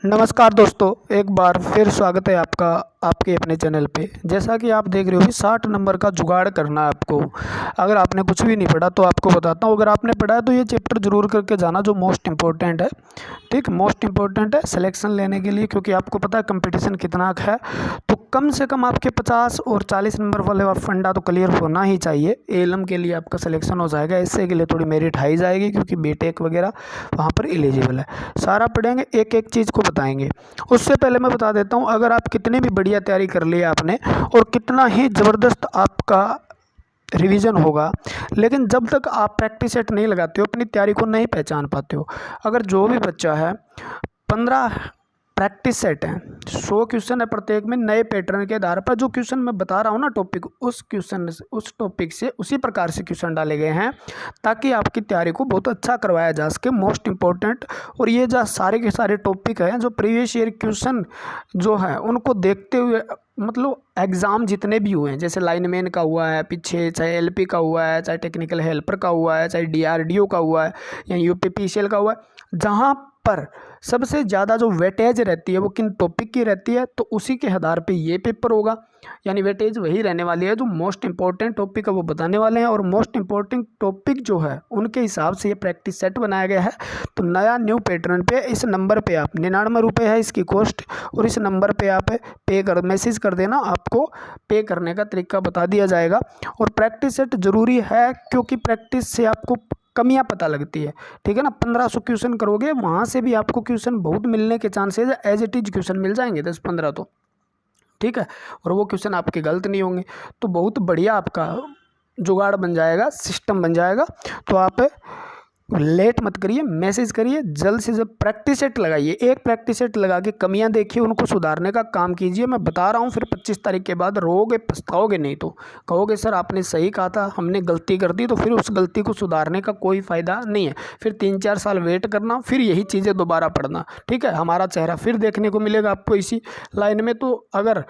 नमस्कार दोस्तों, एक बार फिर स्वागत है आपका आपके अपने चैनल पे। जैसा कि आप देख रहे हो कि 60 नंबर का जुगाड़ करना है आपको। अगर आपने कुछ भी नहीं पढ़ा तो आपको बताता हूँ, अगर आपने पढ़ा है तो ये चैप्टर जरूर करके जाना जो मोस्ट इम्पोर्टेंट है। ठीक, मोस्ट इम्पोर्टेंट है सिलेक्शन लेने के लिए, क्योंकि आपको पता है कंपटीशन कितना है। तो कम से कम आपके 50 और 40 नंबर वाले फंडा तो क्लियर होना ही चाहिए। एलएम के लिए आपका सिलेक्शन हो जाएगा। इससे के लिए थोड़ी मेरिट हाई जाएगी, क्योंकि बीटेक वगैरह वहाँ पर एलिजिबल है। सारा पढ़ेंगे, एक एक चीज़ को बताएंगे। उससे पहले मैं बता देता हूँ, अगर आप कितनी भी बढ़िया तैयारी कर ली आपने और कितना ही ज़बरदस्त आपका रिवीजन होगा, लेकिन जब तक आप प्रैक्टिस सेट नहीं लगाते हो अपनी तैयारी को नहीं पहचान पाते हो। अगर जो भी बच्चा है 15 प्रैक्टिस सेट हैं, 100 क्वेश्चन है प्रत्येक में, नए पैटर्न के आधार पर जो क्वेश्चन मैं बता रहा हूँ ना टॉपिक, उस क्वेश्चन उस टॉपिक से उसी प्रकार से क्वेश्चन डाले गए हैं, ताकि आपकी तैयारी को बहुत अच्छा करवाया जा सके। मोस्ट इम्पोर्टेंट, और ये जो सारे के सारे टॉपिक हैं जो प्रीवियस ईयर क्वेश्चन जो है उनको देखते हुए, मतलब एग्ज़ाम जितने भी हुए हैं, जैसे लाइनमैन का हुआ है पीछे, चाहे एलपी का हुआ है, चाहे टेक्निकल हेल्पर का हुआ है, चाहे डीआरडीओ का हुआ है या यूपीपीसीएल का हुआ है, जहाँ पर सबसे ज़्यादा जो वेटेज रहती है वो किन टॉपिक की रहती है, तो उसी के आधार पे ये पेपर होगा। यानी वेटेज वही रहने वाली है, जो मोस्ट इंपॉर्टेंट टॉपिक है वो बताने वाले हैं, और मोस्ट इंपॉर्टेंट टॉपिक जो है उनके हिसाब से ये प्रैक्टिस सेट बनाया गया है। तो नया न्यू पैटर्न पे इस नंबर पे आप 99 रुपये है इसकी कॉस्ट, और इस नंबर पे आप पे कर मैसेज कर देना, आपको पे करने का तरीका बता दिया जाएगा। और प्रैक्टिस सेट ज़रूरी है, क्योंकि प्रैक्टिस से आपको कमियां पता लगती है। ठीक है ना, 1500 क्वेश्चन करोगे, वहाँ से भी आपको क्वेश्चन बहुत मिलने के चांसेज है, एज इट इज क्वेश्चन मिल जाएंगे 10-15 तो। ठीक है, और वो क्वेश्चन आपके गलत नहीं होंगे, तो बहुत बढ़िया आपका जुगाड़ बन जाएगा, सिस्टम बन जाएगा। तो आप लेट मत करिए, मैसेज करिए, जल्द से जल्द प्रैक्टिस सेट लगाइए। एक प्रैक्टिस सेट लगा के कमियां देखिए, उनको सुधारने का काम कीजिए। मैं बता रहा हूँ, फिर 25 तारीख के बाद रोगे पछताओगे नहीं, तो कहोगे सर आपने सही कहा था, हमने गलती कर दी, तो फिर उस गलती को सुधारने का कोई फ़ायदा नहीं है। फिर 3-4 साल वेट करना, फिर यही चीज़ें दोबारा पढ़ना। ठीक है, हमारा चेहरा फिर देखने को मिलेगा आपको इसी लाइन में। तो अगर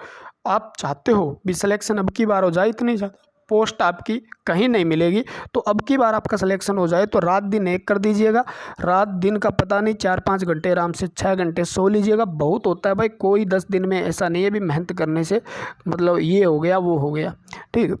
आप चाहते हो भी सिलेक्शन अब की बार हो जाए, इतनी ज़्यादा पोस्ट आपकी कहीं नहीं मिलेगी, तो अब की बार आपका सिलेक्शन हो जाए, तो रात दिन एक कर दीजिएगा। रात दिन का पता नहीं, 4-5 घंटे आराम से 6 घंटे सो लीजिएगा, बहुत होता है भाई। कोई 10 दिन में ऐसा नहीं है भी मेहनत करने से मतलब ये हो गया वो हो गया। ठीक,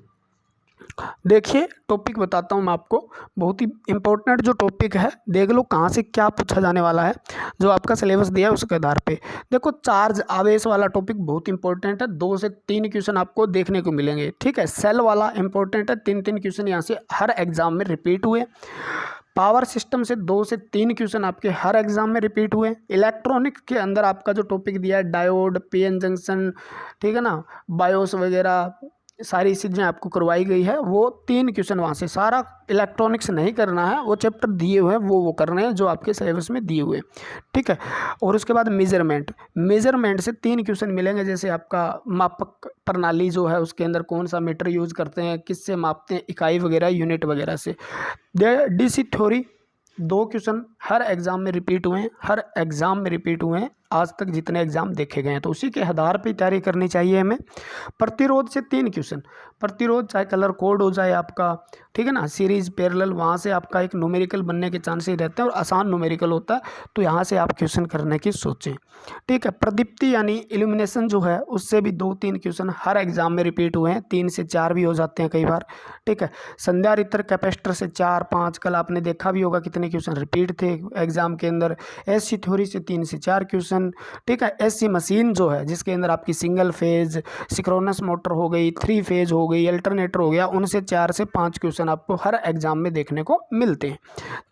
देखिए टॉपिक बताता हूँ मैं आपको, बहुत ही इंपॉर्टेंट जो टॉपिक है, देख लो कहाँ से क्या पूछा जाने वाला है, जो आपका सिलेबस दिया है उसके आधार पे। देखो, चार्ज आवेश वाला टॉपिक बहुत इंपॉर्टेंट है, 2 से 3 क्वेश्चन आपको देखने को मिलेंगे। ठीक है, सेल वाला इंपॉर्टेंट है, 3-3 क्वेश्चन यहाँ से हर एग्जाम में रिपीट हुए। पावर सिस्टम से 2 से 3 क्वेश्चन आपके हर एग्जाम में रिपीट हुए। इलेक्ट्रॉनिक के अंदर आपका जो टॉपिक दिया है, डायोड, पीएन जंक्शन, ठीक है ना, बायोस वगैरह सारी चीज़ें आपको करवाई गई है। वो 3 क्वेश्चन वहाँ से, सारा इलेक्ट्रॉनिक्स नहीं करना है, वो चैप्टर दिए हुए हैं वो करने हैं जो आपके सिलेबस में दिए हुए। ठीक है, और उसके बाद मेजरमेंट से 3 क्वेश्चन मिलेंगे, जैसे आपका मापक प्रणाली जो है उसके अंदर कौन सा मीटर यूज़ करते हैं, किससे मापते हैं, इकाई वगैरह, यूनिट वगैरह से। डीसी थ्योरी 2 क्वेश्चन हर एग्ज़ाम में रिपीट हुए हैं, हर एग्ज़ाम में रिपीट हुए हैं आज तक जितने एग्ज़ाम देखे गए हैं, तो उसी के आधार पर तैयारी करनी चाहिए हमें। प्रतिरोध से 3 क्वेश्चन, प्रतिरोध चाहे कलर कोड हो जाए आपका, ठीक है ना, सीरीज़ पैरेलल, वहाँ से आपका एक न्यूमेरिकल बनने के चांसेस रहते हैं, और आसान न्यूमेरिकल होता है, तो यहाँ से आप क्वेश्चन करने की सोचें। ठीक है, प्रदीप्ति यानी इल्यूमिनेशन जो है उससे भी 2-3 क्वेश्चन हर एग्ज़ाम में रिपीट हुए हैं, 3 से 4 भी हो जाते हैं कई बार। ठीक है, संध्यारित्र कैपेसिटर से 4-5, कल आपने देखा भी होगा कितने क्वेश्चन रिपीट थे एग्ज़ाम के अंदर। एसी थ्योरी से 3 से 4 क्वेश्चन। ठीक है, एसी मशीन जो है जिसके अंदर आपकी सिंगल फेज, सिक्रोनस मोटर हो गई, 3 फेज हो गई, अल्टरनेटर हो गया, उनसे 4 से 5 क्वेश्चन आपको हर एग्जाम में देखने को मिलते हैं।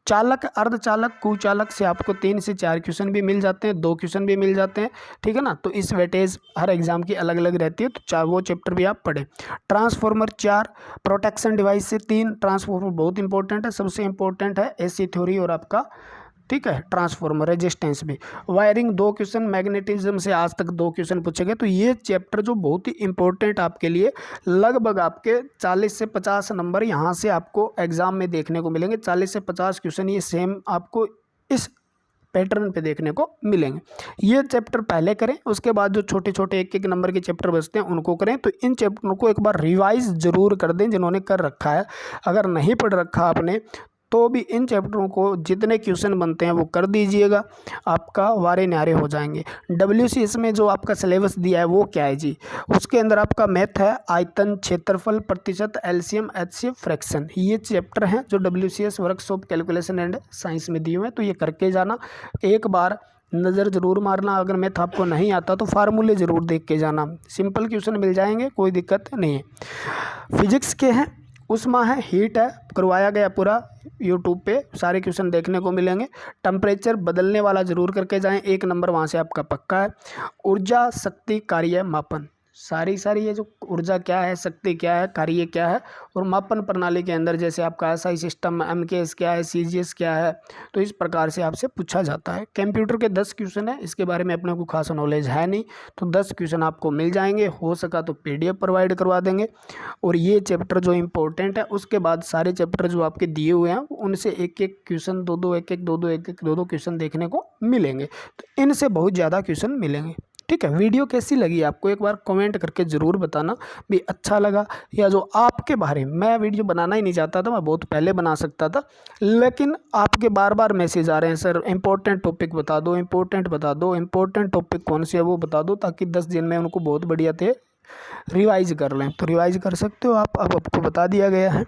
चालक, अर्धचालक, कुचालक से आपको 3 से 4 क्वेश्चन भी मिल जाते हैं, 2 क्वेश्चन भी मिल जाते हैं। ठीक है ना, तो इस वेटेज हर एग्जाम की अलग अलग रहती है, तो वो चैप्टर भी आप पढ़ें। ट्रांसफॉर्मर 4, प्रोटेक्शन डिवाइस से 3, ट्रांसफॉर्मर बहुत इंपॉर्टेंट है, सबसे इंपॉर्टेंट है एसी थ्योरी और आपका, ठीक है, ट्रांसफॉर्मर। रेजिस्टेंस भी, वायरिंग 2 क्वेश्चन, मैग्नेटिज्म से आज तक 2 क्वेश्चन पूछे गए। तो ये चैप्टर जो बहुत ही इंपॉर्टेंट आपके लिए, लगभग आपके 40 से 50 नंबर यहाँ से आपको एग्जाम में देखने को मिलेंगे। 40 से 50 क्वेश्चन ये सेम आपको इस पैटर्न पे देखने को मिलेंगे। ये चैप्टर पहले करें, उसके बाद जो छोटे छोटे 1-1 नंबर के चैप्टर बचते हैं उनको करें। तो इन चैप्टरों को एक बार रिवाइज जरूर कर दें जिन्होंने कर रखा है। अगर नहीं पढ़ रखा आपने तो भी इन चैप्टरों को जितने क्वेश्चन बनते हैं वो कर दीजिएगा, आपका वारे न्यारे हो जाएंगे। WCS में जो आपका सिलेबस दिया है वो क्या है जी, उसके अंदर आपका मैथ है, आयतन, क्षेत्रफल, प्रतिशत, एलसीएम, एचसीएफ, फ्रैक्शन, ये चैप्टर हैं जो WCS workshop calculation and science में दिए हुए हैं। तो ये करके जाना, एक बार नज़र ज़रूर मारना। अगर मैथ आपको नहीं आता तो फार्मूले ज़रूर देख के जाना, सिंपल क्वेश्चन मिल जाएंगे, कोई दिक्कत नहीं है। फिजिक्स के हैं, उष्मा है, हीट है, करवाया गया पूरा यूट्यूब पे, सारे क्वेश्चन देखने को मिलेंगे। टेम्परेचर बदलने वाला ज़रूर करके जाएं, 1 नंबर वहाँ से आपका पक्का है। ऊर्जा, शक्ति, कार्य, मापन, सारी ये जो ऊर्जा क्या है, शक्ति क्या है, कार्य क्या है, और मापन प्रणाली के अंदर जैसे आपका SI सिस्टम, MKS क्या है, CGS क्या है, तो इस प्रकार से आपसे पूछा जाता है। कंप्यूटर के 10 क्वेश्चन है, इसके बारे में अपने को खासा नॉलेज है नहीं, तो 10 क्वेश्चन आपको मिल जाएंगे, हो सका तो PDF प्रोवाइड करवा देंगे। और ये चैप्टर जो इम्पोर्टेंट है, उसके बाद सारे चैप्टर जो आपके दिए हुए हैं उनसे एक क्वेश्चन, दो क्वेश्चन देखने को मिलेंगे, तो इनसे बहुत ज़्यादा क्वेश्चन मिलेंगे। ठीक है, वीडियो कैसी लगी आपको एक बार कमेंट करके ज़रूर बताना भी अच्छा लगा, या जो आपके बारे में, मैं वीडियो बनाना ही नहीं चाहता था, मैं बहुत पहले बना सकता था, लेकिन आपके बार बार मैसेज आ रहे हैं, सर इंपॉर्टेंट टॉपिक बता दो, इंपॉर्टेंट बता दो, इंपॉर्टेंट टॉपिक कौन से है वो बता दो, ताकि 10 दिन में उनको बहुत बढ़िया थे रिवाइज कर लें। तो रिवाइज कर सकते हो आप, अब आपको बता दिया गया है।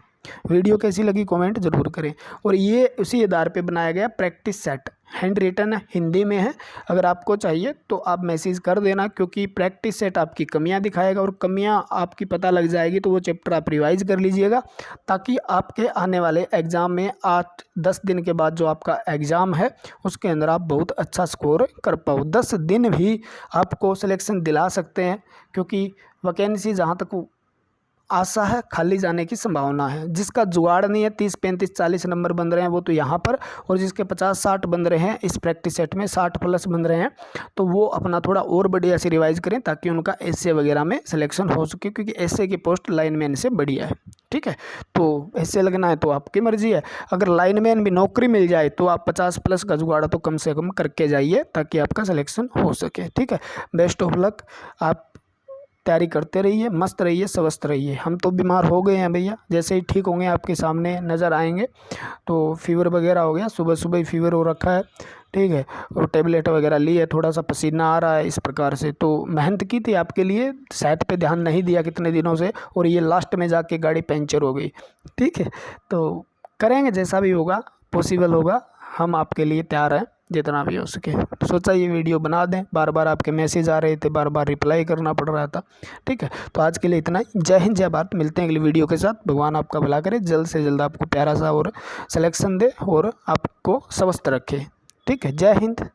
वीडियो कैसी लगी कमेंट ज़रूर करें। और ये उसी आधार पे बनाया गया प्रैक्टिस सेट, हैंड रिटन है, हिंदी में है, अगर आपको चाहिए तो आप मैसेज कर देना, क्योंकि प्रैक्टिस सेट आपकी कमियां दिखाएगा, और कमियां आपकी पता लग जाएगी तो वो चैप्टर आप रिवाइज कर लीजिएगा, ताकि आपके आने वाले एग्ज़ाम में 8-10 दिन के बाद जो आपका एग्ज़ाम है उसके अंदर आप बहुत अच्छा स्कोर कर पाओ। 10 दिन भी आपको सिलेक्शन दिला सकते हैं, क्योंकि वैकेंसी जहाँ तक आशा है खाली जाने की संभावना है। जिसका जुगाड़ नहीं है, 30, 35, 40 नंबर बन रहे हैं वो तो यहाँ पर, और जिसके 50-60 बन रहे हैं इस प्रैक्टिस सेट में, 60 प्लस बन रहे हैं, तो वो अपना थोड़ा और बढ़िया से रिवाइज करें, ताकि उनका एसए वगैरह में सिलेक्शन हो सके, क्योंकि एसए की पोस्ट लाइनमैन से बढ़िया है। ठीक है, तो एसए लगना है तो आपकी मर्जी है, अगर लाइनमैन भी नौकरी मिल जाए तो आप 50 प्लस का जुगाड़ तो कम से कम करके जाइए, ताकि आपका सिलेक्शन हो सके। ठीक है, बेस्ट ऑफ लक, आप तैयारी करते रहिए, मस्त रहिए, स्वस्थ रहिए। हम तो बीमार हो गए हैं भैया, जैसे ही ठीक होंगे आपके सामने नज़र आएंगे। तो फीवर वगैरह हो गया, सुबह सुबह ही फीवर हो रखा है, ठीक है, और टेबलेट वगैरह ली है, थोड़ा सा पसीना आ रहा है, इस प्रकार से। तो मेहनत की थी आपके लिए, सेहत पे ध्यान नहीं दिया कितने दिनों से, और ये लास्ट में जाके गाड़ी पंचर हो गई। ठीक है, तो करेंगे जैसा भी होगा, पॉसिबल होगा, हम आपके लिए तैयार हैं जितना भी हो सके। सोचा ये वीडियो बना दें, बार बार आपके मैसेज आ रहे थे, बार बार रिप्लाई करना पड़ रहा था। ठीक है, तो आज के लिए इतना ही। जय हिंद, जय भारत। मिलते हैं अगली वीडियो के साथ। भगवान आपका भला करे, जल्द से जल्द आपको प्यारा सा और सिलेक्शन दे, और आपको स्वस्थ रखे। ठीक है, जय हिंद।